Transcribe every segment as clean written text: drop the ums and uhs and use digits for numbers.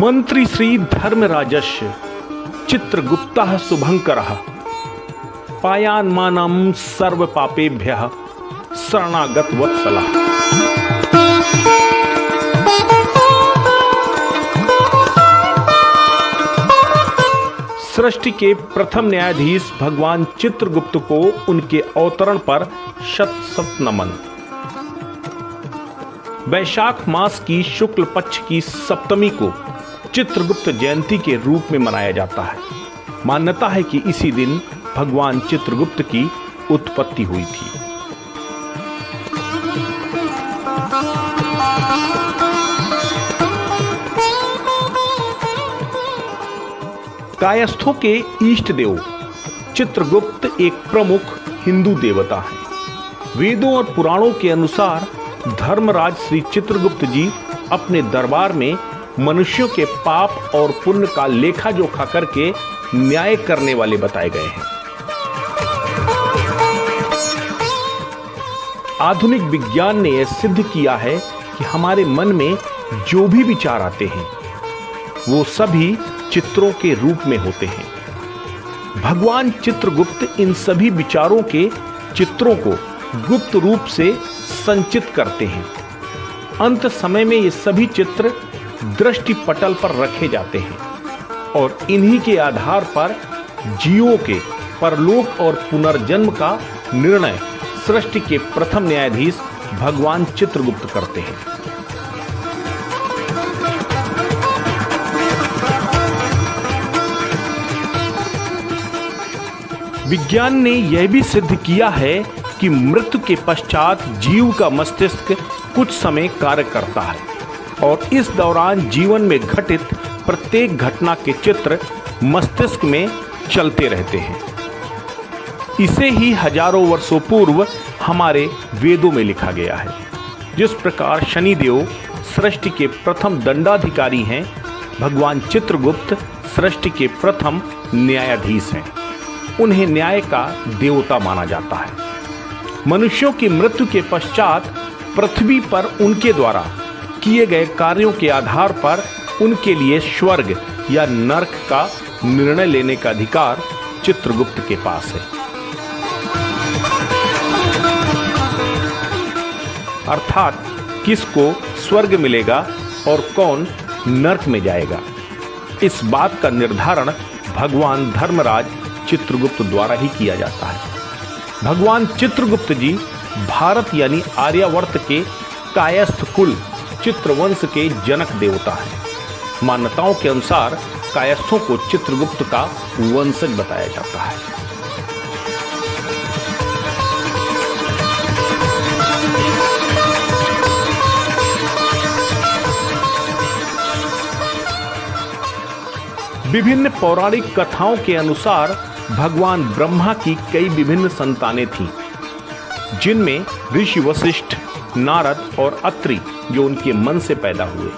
मंत्री श्री धर्मराजस्य चित्रगुप्तः शुभंकरः पायान्मानं सर्व पापेभ्यः शरणागत वत्सलः। सृष्टि के प्रथम न्यायाधीश भगवान चित्रगुप्त को उनके अवतरण पर शत शत नमन। वैशाख मास की शुक्ल पक्ष की सप्तमी को चित्रगुप्त जयंती के रूप में मनाया जाता है। मान्यता है कि इसी दिन भगवान चित्रगुप्त की उत्पत्ति हुई थी। कायस्थों के इष्ट देव चित्रगुप्त एक प्रमुख हिंदू देवता हैं। वेदों और पुराणों के अनुसार धर्मराज श्री चित्रगुप्त जी अपने दरबार में मनुष्यों के पाप और पुण्य का लेखा जोखा करके न्याय करने वाले बताए गए हैं। आधुनिक विज्ञान ने यह सिद्ध किया है कि हमारे मन में जो भी विचार आते हैं वो सभी चित्रों के रूप में होते हैं। भगवान चित्रगुप्त इन सभी विचारों के चित्रों को गुप्त रूप से संचित करते हैं। अंत समय में ये सभी चित्र दृष्टि पटल पर रखे जाते हैं और इन्हीं के आधार पर जीवों के परलोक और पुनर्जन्म का निर्णय सृष्टि के प्रथम न्यायाधीश भगवान चित्रगुप्त करते हैं। विज्ञान ने यह भी सिद्ध किया है कि मृत्यु के पश्चात जीव का मस्तिष्क कुछ समय कार्य करता है और इस दौरान जीवन में घटित प्रत्येक घटना के चित्र मस्तिष्क में चलते रहते हैं। इसे ही हजारों वर्षों पूर्व हमारे वेदों में लिखा गया है। जिस प्रकार शनिदेव सृष्टि के प्रथम दंडाधिकारी हैं, भगवान चित्रगुप्त सृष्टि के प्रथम न्यायाधीश हैं। उन्हें न्याय का देवता माना जाता है। मनुष्यों की मृत्यु के पश्चात पृथ्वी पर उनके द्वारा किए गए कार्यों के आधार पर उनके लिए स्वर्ग या नरक का निर्णय लेने का अधिकार चित्रगुप्त के पास है। अर्थात किसको स्वर्ग मिलेगा और कौन नरक में जाएगा, इस बात का निर्धारण भगवान धर्मराज चित्रगुप्त द्वारा ही किया जाता है। भगवान चित्रगुप्त जी भारत यानी आर्यावर्त के कायस्थ कुल चित्रवंश के जनक देवता हैं। मान्यताओं के अनुसार कायस्थों को चित्रगुप्त का वंशज बताया जाता है। विभिन्न पौराणिक कथाओं के अनुसार भगवान ब्रह्मा की कई विभिन्न संतानें थीं, जिनमें ऋषि वशिष्ठ, नारद और अत्रि जो उनके मन से पैदा हुए।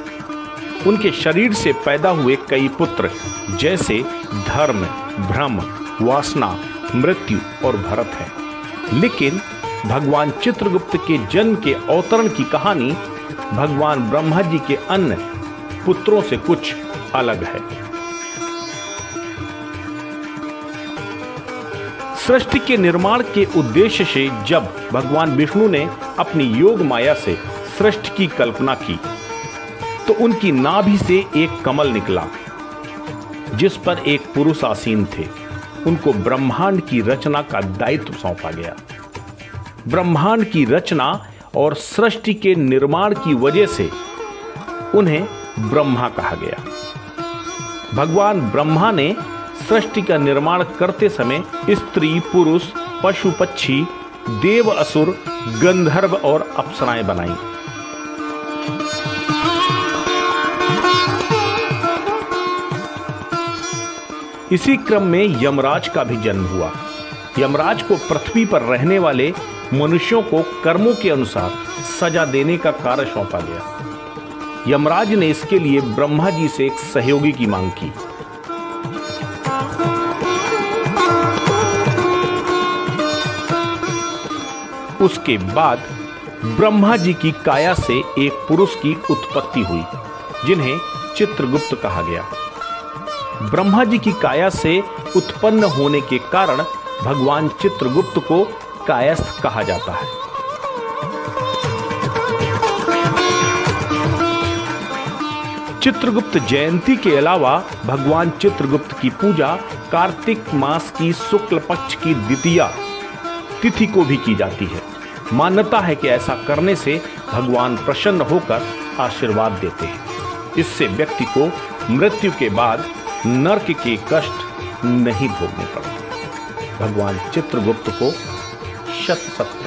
उनके शरीर से पैदा हुए कई पुत्र जैसे धर्म, भ्रम, वासना, मृत्यु और भरत है। लेकिन भगवान चित्रगुप्त के जन्म के अवतरण की कहानी भगवान ब्रह्मा जी के अन्य पुत्रों से कुछ अलग है। सृष्टि के निर्माण के उद्देश्य से जब भगवान विष्णु ने अपनी योग माया से सृष्टि की कल्पना की तो उनकी नाभि से एक कमल निकला जिस पर एक पुरुष आसीन थे। उनको ब्रह्मांड की रचना का दायित्व सौंपा गया। ब्रह्मांड की रचना और सृष्टि के निर्माण की वजह से उन्हें ब्रह्मा कहा गया। भगवान ब्रह्मा ने सृष्टि का निर्माण करते समय स्त्री, पुरुष, पशु, पक्षी, देव, असुर, गंधर्व और अप्सराएं बनाई। इसी क्रम में यमराज का भी जन्म हुआ। यमराज को पृथ्वी पर रहने वाले मनुष्यों को कर्मों के अनुसार सजा देने का कार्य सौंपा गया। यमराज ने इसके लिए ब्रह्मा जी से एक सहयोगी की मांग की। उसके बाद ब्रह्मा जी की काया से एक पुरुष की उत्पत्ति हुई जिन्हें चित्रगुप्त कहा गया। ब्रह्मा जी की काया से उत्पन्न होने के कारण भगवान चित्रगुप्त को कायस्थ कहा जाता है। चित्रगुप्त जयंती के अलावा भगवान चित्रगुप्त की पूजा कार्तिक मास की शुक्ल पक्ष की द्वितीया तिथि को भी की जाती है। मान्यता है कि ऐसा करने से भगवान प्रसन्न होकर आशीर्वाद देते हैं। इससे व्यक्ति को मृत्यु के बाद नरक के कष्ट नहीं भोगने पड़ते। भगवान चित्रगुप्त को शत शत